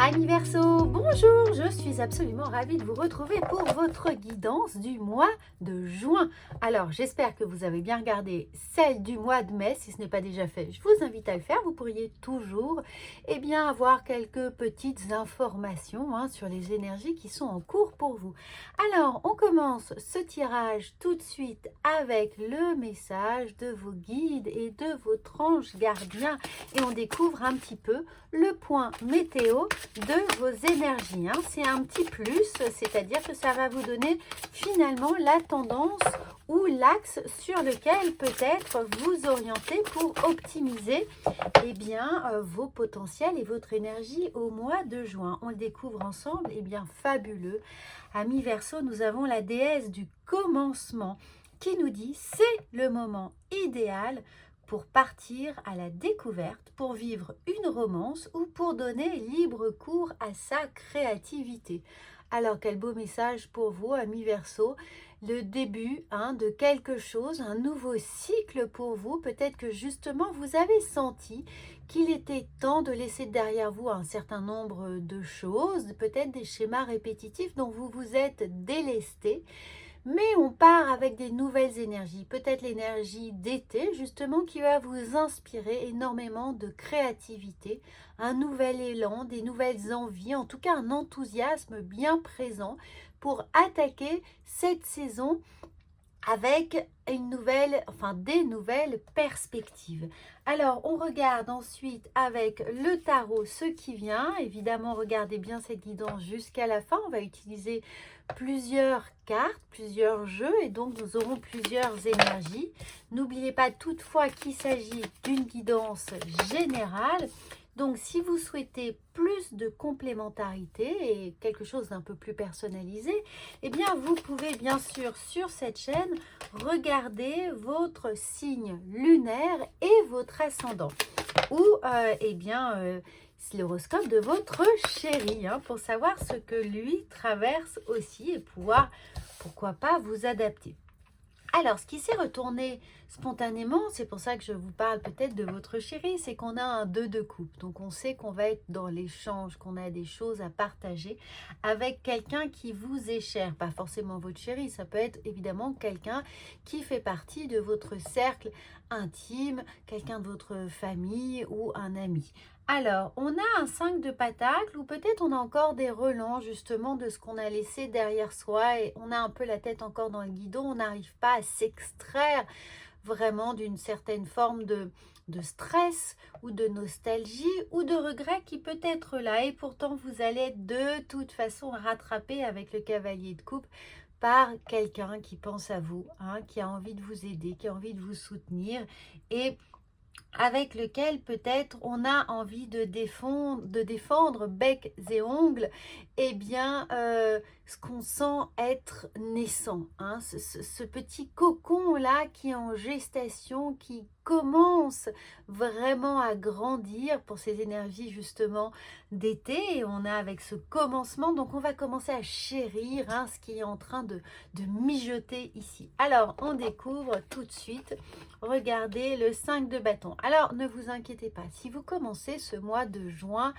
Amis Verseau, bonjour, je suis absolument ravie de vous retrouver pour votre guidance du mois de juin. Alors, j'espère que vous avez bien regardé celle du mois de mai, si ce n'est pas déjà fait. Je vous invite à le faire, vous pourriez toujours avoir quelques petites informations sur les énergies qui sont en cours pour vous. Alors, on commence ce tirage tout de suite avec le message de vos guides et de votre ange gardien et on découvre un petit peu le point météo de vos énergies. C'est un petit plus, c'est-à-dire que ça va vous donner finalement la tendance ou l'axe sur lequel peut-être vous orienter pour optimiser vos potentiels et votre énergie au mois de juin. On le découvre ensemble, fabuleux. Amis Verseau, nous avons la déesse du commencement qui nous dit c'est le moment idéal pour partir à la découverte, pour vivre une romance ou pour donner libre cours à sa créativité. Alors, quel beau message pour vous, amis Verseau, le début de quelque chose, un nouveau cycle pour vous. Peut-être que justement, vous avez senti qu'il était temps de laisser derrière vous un certain nombre de choses, peut-être des schémas répétitifs dont vous vous êtes délesté. Mais on part avec des nouvelles énergies, peut-être l'énergie d'été justement qui va vous inspirer énormément de créativité, un nouvel élan, des nouvelles envies, en tout cas un enthousiasme bien présent pour attaquer cette saison avec des nouvelles perspectives. Alors, on regarde ensuite avec le tarot ce qui vient. Évidemment, regardez bien cette guidance jusqu'à la fin. On va utiliser plusieurs cartes, plusieurs jeux et donc nous aurons plusieurs énergies. N'oubliez pas toutefois qu'il s'agit d'une guidance générale. Donc, si vous souhaitez plus de complémentarité et quelque chose d'un peu plus personnalisé, vous pouvez bien sûr sur cette chaîne regarder votre signe lunaire et votre ascendant ou l'horoscope de votre chéri pour savoir ce que lui traverse aussi et pouvoir, pourquoi pas, vous adapter. Alors, ce qui s'est retourné spontanément, c'est pour ça que je vous parle peut-être de votre chéri, c'est qu'on a un 2 de coupe. Donc, on sait qu'on va être dans l'échange, qu'on a des choses à partager avec quelqu'un qui vous est cher. Pas forcément votre chéri, ça peut être évidemment quelqu'un qui fait partie de votre cercle intime, quelqu'un de votre famille ou un ami. Alors, on a un 5 de pentacle ou peut-être on a encore des relents justement de ce qu'on a laissé derrière soi et on a un peu la tête encore dans le guidon, on n'arrive pas à s'extraire vraiment d'une certaine forme de stress ou de nostalgie ou de regret qui peut être là et pourtant vous allez être de toute façon rattrapé avec le cavalier de coupe par quelqu'un qui pense à vous, qui a envie de vous aider, qui a envie de vous soutenir et avec lequel peut-être on a envie de défendre bec et ongles, ce qu'on sent être naissant, ce petit cocon là qui est en gestation, qui commence vraiment à grandir pour ces énergies justement d'été et on a avec ce commencement, donc on va commencer à chérir ce qui est en train de mijoter ici. Alors on découvre tout de suite, regardez le 5 de bâton. Alors ne vous inquiétez pas, si vous commencez ce mois de juin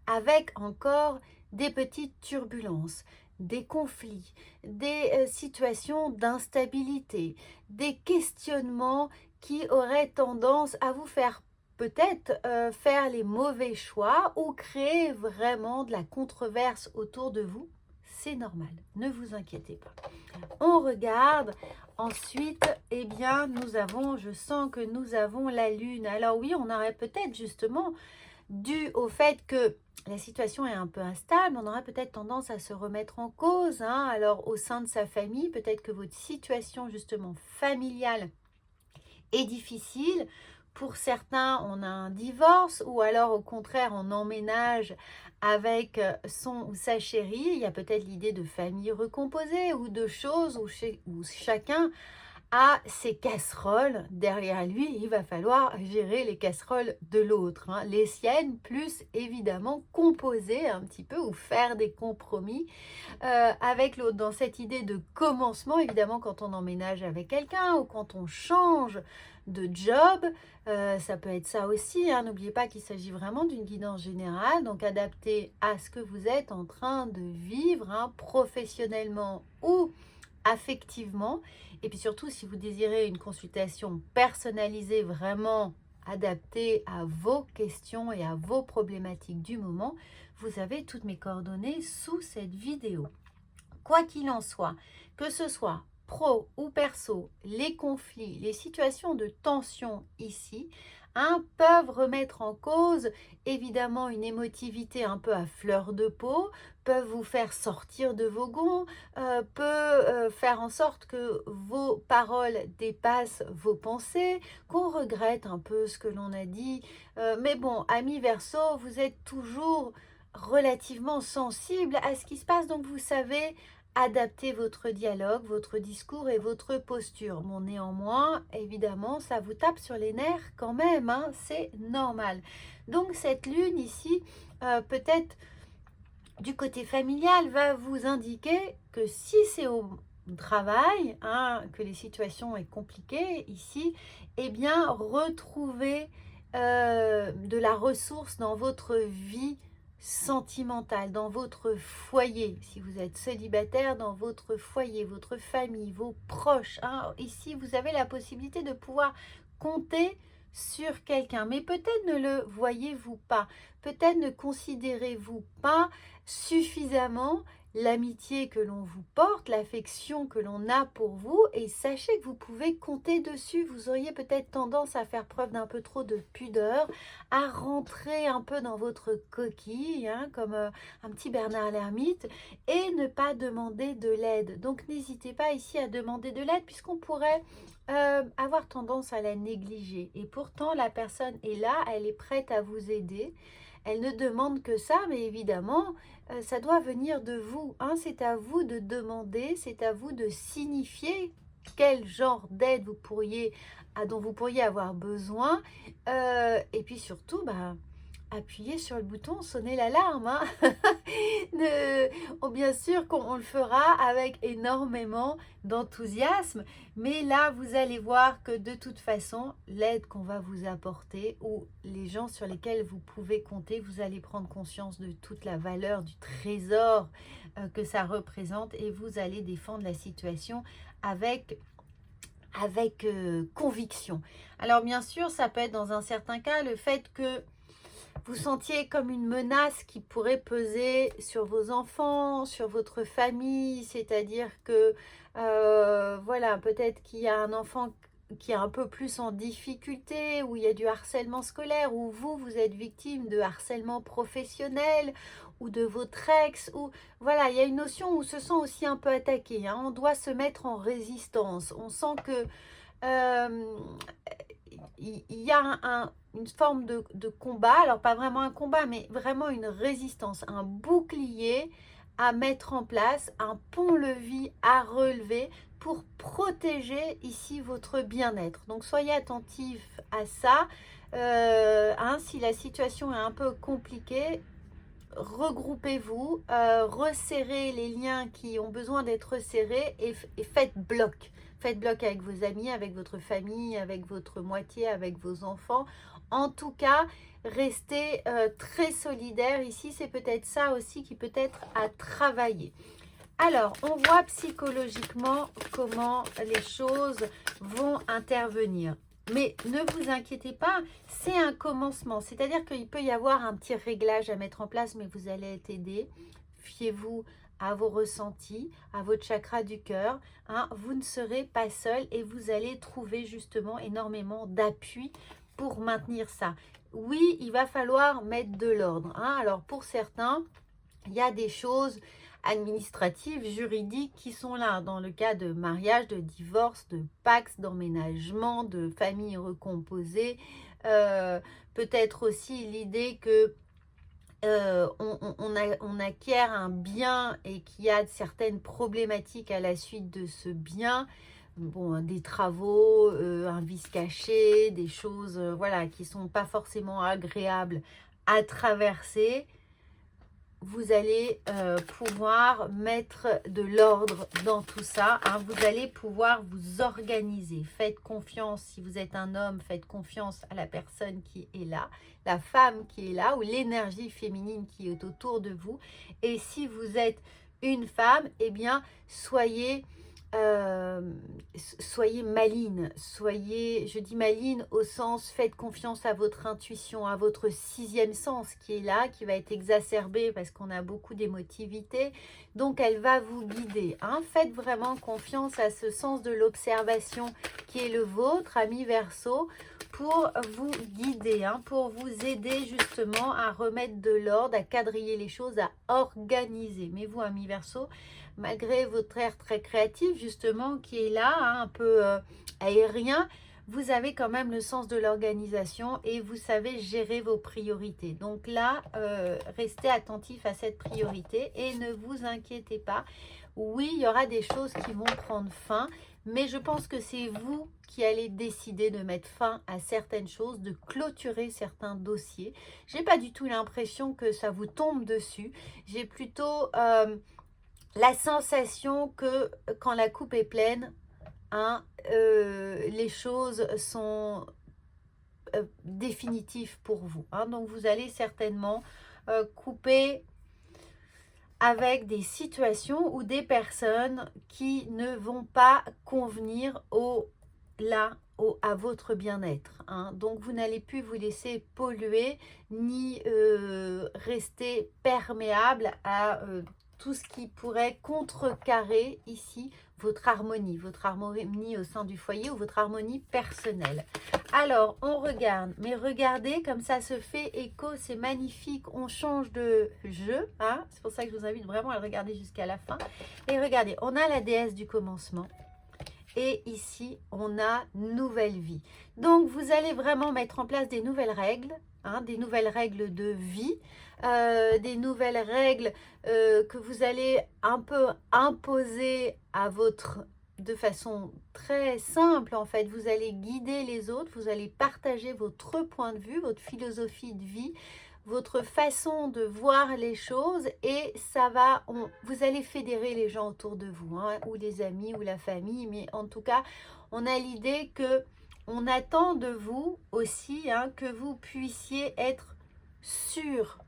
avec encore des petites turbulences, des conflits, des situations d'instabilité, des questionnements qui auraient tendance à vous faire peut-être faire les mauvais choix ou créer vraiment de la controverse autour de vous, c'est normal, ne vous inquiétez pas. On regarde ensuite, je sens que nous avons la lune. Alors oui, on aurait peut-être justement, dû au fait que la situation est un peu instable, on aurait peut-être tendance à se remettre en cause. Alors au sein de sa famille, peut-être que votre situation justement familiale est difficile. Pour certains, on a un divorce ou alors au contraire, on emménage avec son ou sa chérie. Il y a peut-être l'idée de famille recomposée ou de choses où chacun a ses casseroles derrière lui, il va falloir gérer les casseroles de l'autre, hein, les siennes, plus évidemment composer un petit peu ou faire des compromis avec l'autre. Dans cette idée de commencement, évidemment, quand on emménage avec quelqu'un ou quand on change de job, ça peut être ça aussi, hein. N'oubliez pas qu'il s'agit vraiment d'une guidance générale, donc adaptée à ce que vous êtes en train de vivre, hein, professionnellement ou affectivement. Et puis surtout, si vous désirez une consultation personnalisée, vraiment adaptée à vos questions et à vos problématiques du moment, vous avez toutes mes coordonnées sous cette vidéo. Quoi qu'il en soit, que ce soit pro ou perso, les conflits, les situations de tension ici, hein, peuvent remettre en cause évidemment une émotivité un peu à fleur de peau, peuvent vous faire sortir de vos gonds, peut faire en sorte que vos paroles dépassent vos pensées, qu'on regrette un peu ce que l'on a dit. Mais bon, amis Verseau, vous êtes toujours relativement sensible à ce qui se passe, donc vous savez adapter votre dialogue, votre discours et votre posture. Bon, néanmoins, évidemment, ça vous tape sur les nerfs quand même, hein, c'est normal. Donc cette lune ici, peut-être du côté familial, va vous indiquer que si c'est au travail, hein, que les situations sont compliquées ici, eh bien, retrouvez de la ressource dans votre vie sentimentale, dans votre foyer. Si vous êtes célibataire, dans votre foyer, votre famille, vos proches, hein. Ici, vous avez la possibilité de pouvoir compter sur quelqu'un, mais peut-être ne le voyez-vous pas, peut-être ne considérez-vous pas suffisamment l'amitié que l'on vous porte, l'affection que l'on a pour vous, et sachez que vous pouvez compter dessus. Vous auriez peut-être tendance à faire preuve d'un peu trop de pudeur, à rentrer un peu dans votre coquille, hein, comme un petit Bernard l'ermite, et ne pas demander de l'aide. Donc n'hésitez pas ici à demander de l'aide, puisqu'on pourrait avoir tendance à la négliger. Et pourtant, la personne est là, elle est prête à vous aider. Elle ne demande que ça, mais évidemment, ça doit venir de vous, hein. C'est à vous de demander, c'est à vous de signifier quel genre d'aide dont vous pourriez avoir besoin. Et puis surtout, appuyez sur le bouton, sonnez l'alarme, hein. Bien sûr qu'on le fera avec énormément d'enthousiasme, mais là, vous allez voir que de toute façon, l'aide qu'on va vous apporter ou les gens sur lesquels vous pouvez compter, vous allez prendre conscience de toute la valeur du trésor que ça représente et vous allez défendre la situation avec conviction. Alors bien sûr, ça peut être dans un certain cas le fait que vous sentiez comme une menace qui pourrait peser sur vos enfants, sur votre famille, c'est-à-dire que, voilà, peut-être qu'il y a un enfant qui est un peu plus en difficulté, où il y a du harcèlement scolaire, ou vous êtes victime de harcèlement professionnel, ou de votre ex, ou voilà, il y a une notion où on se sent aussi un peu attaqué, hein. On doit se mettre en résistance. On sent que il y a une forme de combat, alors pas vraiment un combat, mais vraiment une résistance, un bouclier à mettre en place, un pont-levis à relever pour protéger ici votre bien-être. Donc soyez attentifs à ça. Hein, si la situation est un peu compliquée, regroupez-vous, resserrez les liens qui ont besoin d'être resserrés et faites bloc. Faites bloc avec vos amis, avec votre famille, avec votre moitié, avec vos enfants. En tout cas, restez très solidaires. Ici, c'est peut-être ça aussi qui peut être à travailler. Alors, on voit psychologiquement comment les choses vont intervenir. Mais ne vous inquiétez pas, c'est un commencement. C'est-à-dire qu'il peut y avoir un petit réglage à mettre en place, mais vous allez être aidé. Fiez-vous à vos ressentis, à votre chakra du cœur, hein. Vous ne serez pas seul et vous allez trouver justement énormément d'appui pour maintenir ça. Oui, il va falloir mettre de l'ordre, hein. Alors pour certains, il y a des choses administratives, juridiques qui sont là dans le cas de mariage, de divorce, de pax, d'emménagement, de famille recomposée. Peut-être aussi l'idée que on acquiert un bien et qu'il y a certaines problématiques à la suite de ce bien. bon, des travaux, un vice caché, des choses, voilà, qui sont pas forcément agréables à traverser, vous allez pouvoir mettre de l'ordre dans tout ça, hein. Vous allez pouvoir vous organiser. Faites confiance, si vous êtes un homme, faites confiance à la personne qui est là, la femme qui est là, ou l'énergie féminine qui est autour de vous. Et si vous êtes une femme, eh bien, soyez maligne, je dis maligne au sens, faites confiance à votre intuition, à votre sixième sens qui est là, qui va être exacerbé parce qu'on a beaucoup d'émotivité, donc elle va vous guider, hein. Faites vraiment confiance à ce sens de l'observation qui est le vôtre, ami Verseau, pour vous guider, hein, pour vous aider justement à remettre de l'ordre, à quadriller les choses, à organiser. Mais vous, ami Verseau, malgré votre air très créatif justement qui est là, hein, un peu aérien, vous avez quand même le sens de l'organisation et vous savez gérer vos priorités. Donc là, restez attentif à cette priorité et ne vous inquiétez pas. Oui, il y aura des choses qui vont prendre fin, mais je pense que c'est vous qui allez décider de mettre fin à certaines choses, de clôturer certains dossiers. J'ai pas du tout l'impression que ça vous tombe dessus. J'ai plutôt la sensation que quand la coupe est pleine, hein, les choses sont définitives pour vous, hein. Donc vous allez certainement couper avec des situations ou des personnes qui ne vont pas convenir à votre bien-être, hein. Donc vous n'allez plus vous laisser polluer ni rester perméable à tout ce qui pourrait contrecarrer ici votre harmonie au sein du foyer ou votre harmonie personnelle. Alors, on regarde, mais regardez comme ça se fait écho, c'est magnifique, on change de jeu, hein. C'est pour ça que je vous invite vraiment à le regarder jusqu'à la fin. Et regardez, on a la déesse du commencement. Et ici, on a nouvelle vie. Donc, vous allez vraiment mettre en place des nouvelles règles, hein, des nouvelles règles de vie, des nouvelles règles que vous allez un peu imposer de façon très simple en fait. Vous allez guider les autres, vous allez partager votre point de vue, votre philosophie de vie, votre façon de voir les choses et vous allez fédérer les gens autour de vous, hein, ou les amis ou la famille, mais en tout cas, on a l'idée que on attend de vous aussi, hein, que vous puissiez être sûr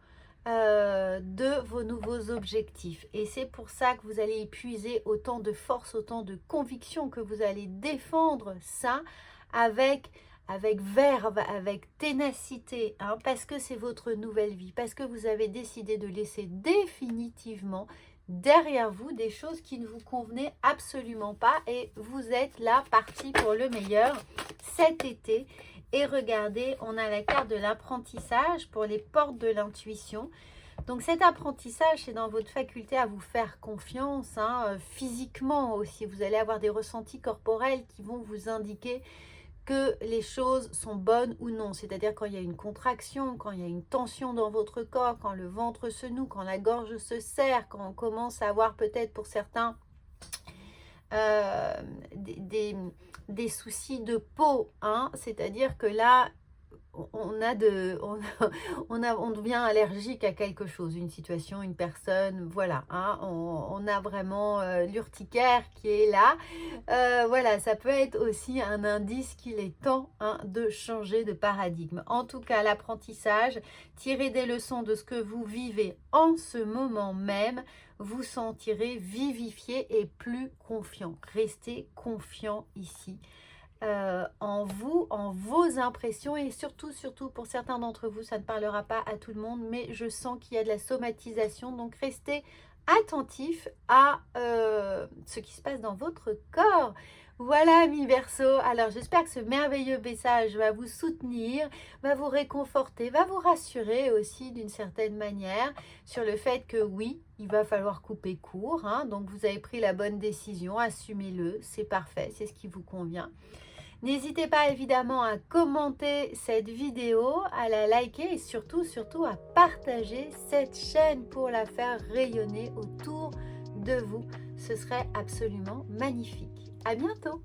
de vos nouveaux objectifs. Et c'est pour ça que vous allez épuiser autant de force, autant de conviction, que vous allez défendre ça avec verve, avec ténacité, hein, parce que c'est votre nouvelle vie, parce que vous avez décidé de laisser définitivement derrière vous des choses qui ne vous convenaient absolument pas et vous êtes là parti pour le meilleur cet été. Et regardez, on a la carte de l'apprentissage pour les portes de l'intuition. Donc cet apprentissage, c'est dans votre faculté à vous faire confiance, hein, physiquement aussi. Vous allez avoir des ressentis corporels qui vont vous indiquer que les choses sont bonnes ou non. C'est-à-dire quand il y a une contraction, quand il y a une tension dans votre corps, quand le ventre se noue, quand la gorge se serre, quand on commence à avoir peut-être pour certains des soucis de peau, hein. C'est-à-dire que là, on devient allergique à quelque chose, une situation, une personne, voilà, hein, on a vraiment l'urticaire qui est là. Voilà, ça peut être aussi un indice qu'il est temps, hein, de changer de paradigme. En tout cas, l'apprentissage, tirez des leçons de ce que vous vivez en ce moment même, vous sentirez vivifié et plus confiant. Restez confiant ici. En vous, en vos impressions et surtout pour certains d'entre vous, ça ne parlera pas à tout le monde, mais je sens qu'il y a de la somatisation, donc restez attentif à ce qui se passe dans votre corps. Voilà, amis Verseau, alors j'espère que ce merveilleux message va vous soutenir, va vous réconforter, va vous rassurer aussi d'une certaine manière sur le fait que oui, il va falloir couper court, hein, donc vous avez pris la bonne décision, assumez-le, c'est parfait, c'est ce qui vous convient. N'hésitez pas évidemment à commenter cette vidéo, à la liker et surtout à partager cette chaîne pour la faire rayonner autour de vous. Ce serait absolument magnifique. À bientôt!